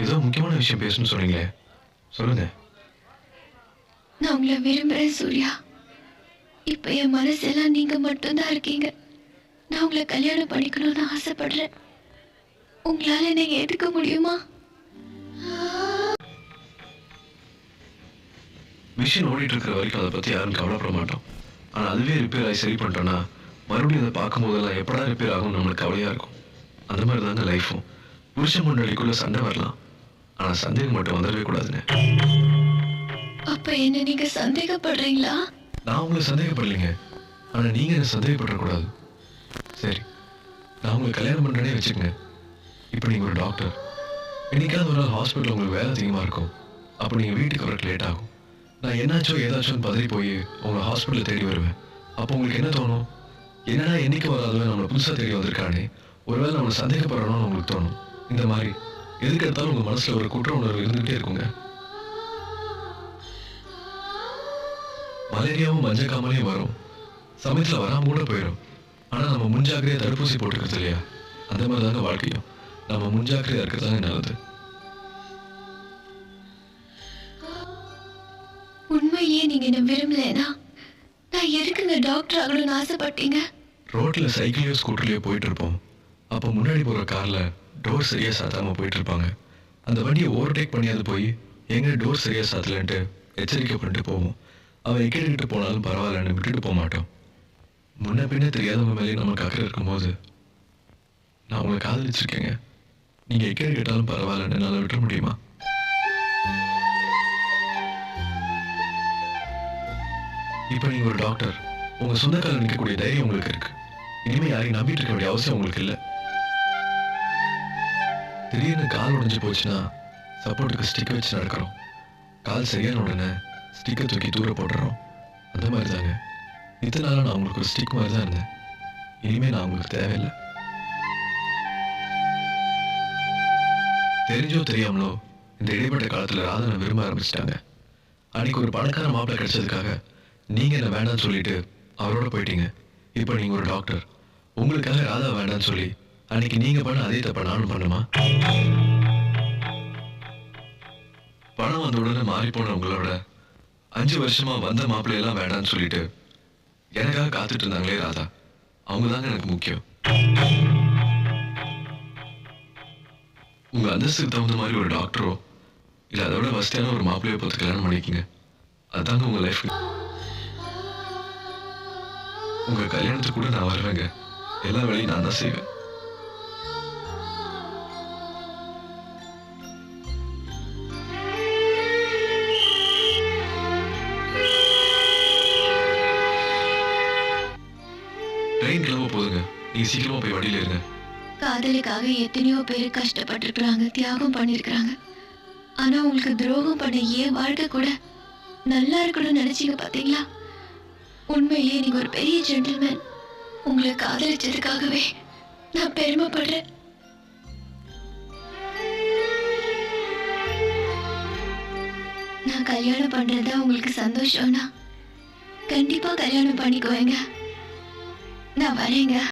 ஏதோ முக்கியமான விஷயம் பேசணும்னு சொன்னீங்களே, சொல்லுங்க. நான் உங்களை விரும்புறேன் சூர்யா. இப்ப என் மனசெல்லாம் நீங்க மட்டும்தான் இருக்கீங்க. நான் உங்களை கல்யாணம் பண்ணிக்கணும்னு ஆசைப்படுறேன். உங்களால என்னை ஏத்துக்க முடியுமா? மிஷின் ஓடிட்டு இருக்கிற வரைக்கும் அதை பத்தி யாரும் கவலைப்பட மாட்டோம். ஆனா அதுவே ரிப்பேர் ஆகி சரி பண்ணிட்டோம்னா மறுபடியும் அதை பார்க்கும் போதெல்லாம் எப்படா ரிப்பேர் ஆகும் நம்மளுக்கு கவலையா இருக்கும். அந்த மாதிரி தாங்க லைஃபும். புருஷன் முன்னாடிக்குள்ள சண்டை வரலாம், ஆனா சந்தேகம் மட்டும் வந்துடவே கூடாதுங்க. அப்ப என்ன நீங்க சந்தேகப்படுறீங்களா? நான் உங்களை சந்தேகப்படலைங்க, ஆனா நீங்க என்ன சந்தேகப்படக்கூடாது. சரி, நான் உங்களை கல்யாணம் பண்றேனே வச்சுக்கங்க. இப்போ நீங்க ஒரு டாக்டர். என்னைக்காவது ஒரு நாள் ஹாஸ்பிட்டல் உங்களுக்கு வேலை அதிகமா இருக்கும். அப்போ நீங்க வீட்டுக்கு வரக்கு லேட் ஆகும். நான் என்னாச்சோ ஏதாச்சும் பதறி போய் உங்களை ஹாஸ்பிட்டலில் தேடி வருவேன். அப்போ உங்களுக்கு என்ன தோணும்? என்னடா என்னைக்கு வராதவன் நம்மளை புதுசாக தேடி வந்திருக்கானே, ஒருவேளை நம்மளை சந்தேகப்படுறோம்னு உங்களுக்கு தோணும். இந்த மாதிரி எதுக்கு எடுத்தாலும் உங்கள் மனசில் ஒரு குற்ற உணர்வு இருந்துகிட்டே இருக்குங்க. மலேரியாவும் மஞ்சள் காமலையும் வரும், சமயத்தில் வராமல் கூட போயிடும். ஆனால் நம்ம முன்ஜாக்கிரதையாக தடுப்பூசி போட்டுக்கிறது இல்லையா? அந்த மாதிரி தாங்க வாழ்க்கையும். நம்ம முன்ஜாக்கிரதையாக இருக்கிறது தாங்க நல்லது. உண்மையிலேயே நீங்க என்ன விரும்பலனா நான் எதுக்குங்க டாக்டர் ஆகணும்னு ஆசைப்பட்டீங்க? ரோட்ல சைக்கிளையோ ஸ்கூட்டர்லையோ போயிட்டு இருப்போம். அப்போ முன்னாடி போகிற கார்ல டோர் சரியா சாத்தாம போயிட்டு இருப்பாங்க. அந்த வண்டியை ஓவர்டேக் பண்ணியாது போய் எங்க டோர் சரியா சாத்தலன்ட்டு எச்சரிக்கை பண்ணிட்டு போவோம். அவன் எக்கிட்டு போனாலும் பரவாயில்லன்னு விட்டுட்டு போக மாட்டோம். முன்ன பின்ன தெரியாதவங்க மேலேயே நமக்கு அக்கறை இருக்கும்போது நான் உங்களை காதலிச்சிருக்கேங்க. நீங்க எக்கேடு கேட்டாலும் பரவாயில்லன்னு என்னால் விட்டுற முடியுமா? இப்போ நீங்க ஒரு டாக்டர். உங்க சொந்த கால நிற்கக்கூடிய தைரியம் உங்களுக்கு இருக்கு. இனிமே யாரையும் நம்பிட்டு இருக்க வேண்டிய அவசியம் உங்களுக்கு இல்லை. திடீர்னு கால் உடைஞ்சு போச்சுன்னா சப்போர்ட்டுக்கு ஸ்டிக் வச்சு நடக்கிறோம். கால் சரியான உடனே ஸ்டிக்கை தூக்கி தூர போட்டுறோம். அந்த மாதிரி தாங்க இத்தனை நாளாக நான் உங்களுக்கு ஒரு ஸ்டிக் மாதிரி தான் இருந்தேன். இனிமே நான் உங்களுக்கு தேவையில்லை. தெரிஞ்சோ தெரியாமலோ இந்த இடைப்பட்ட காலத்தில் ராதனை விரும்ப ஆரம்பிச்சிட்டாங்க. அன்னைக்கு ஒரு பணக்கார மாப்பிள்ளை கிடைச்சதுக்காக நீங்க என்ன வேண்டாம்னு சொல்லிட்டு அவரோட போயிட்டீங்க. இப்போ நீங்க ஒரு டாக்டர். உங்களுக்காக ராதா வேண்டாம்னு சொல்லி அன்னைக்கு நீங்க பண்ண அதே தப்ப நானும் பண்ணுமா? பணம் வந்த உடனே மாறி போன உங்களோட 5 வருஷமா வந்த மாப்பிள்ளையெல்லாம் வேண்டாம்னு சொல்லிட்டு எனக்காக காத்துட்டு இருந்தாங்களே ராதா, அவங்க தாங்க எனக்கு முக்கியம். உங்க அந்தஸ்துக்கு தகுந்த மாதிரி ஒரு டாக்டரோ இல்ல அதோட வசதியான ஒரு மாப்பிள்ளையோ பார்த்து கல்யாணம் பண்ணிக்கிங்க. அதுதாங்க உங்க லைஃப். உங்க கல்யாணத்துக்கு கூட நான் வருவேங்க. எல்லா வேலையும் நான் தான் செய்வேன். ட்ரெயின் கிளம்ப போதுங்க. நீங்க சீக்கிரமா போய் வண்டியில இருங்க. காதலுக்காக எத்தனையோ பேர் கஷ்டப்பட்டிருக்கிறாங்க, தியாகம் பண்ணிருக்கிறாங்க. ஆனா உங்களுக்கு துரோகம் பண்ண ஏன் வாழ்க்கை கூட நல்லா இருக்கணும்னு நினைச்சீங்க பாத்தீங்களா? உண்மையிலேயே நீங்க ஒரு பெரிய ஜென்டில்மேன். உங்களை காதலிச்சதுக்காகவே நான் பெருமைப்படுறேன். நான் கல்யாணம் பண்றதா உங்களுக்கு சந்தோஷம்னா கண்டிப்பா கல்யாணம் பண்ணிக்குவேங்க. நான் வரேங்க.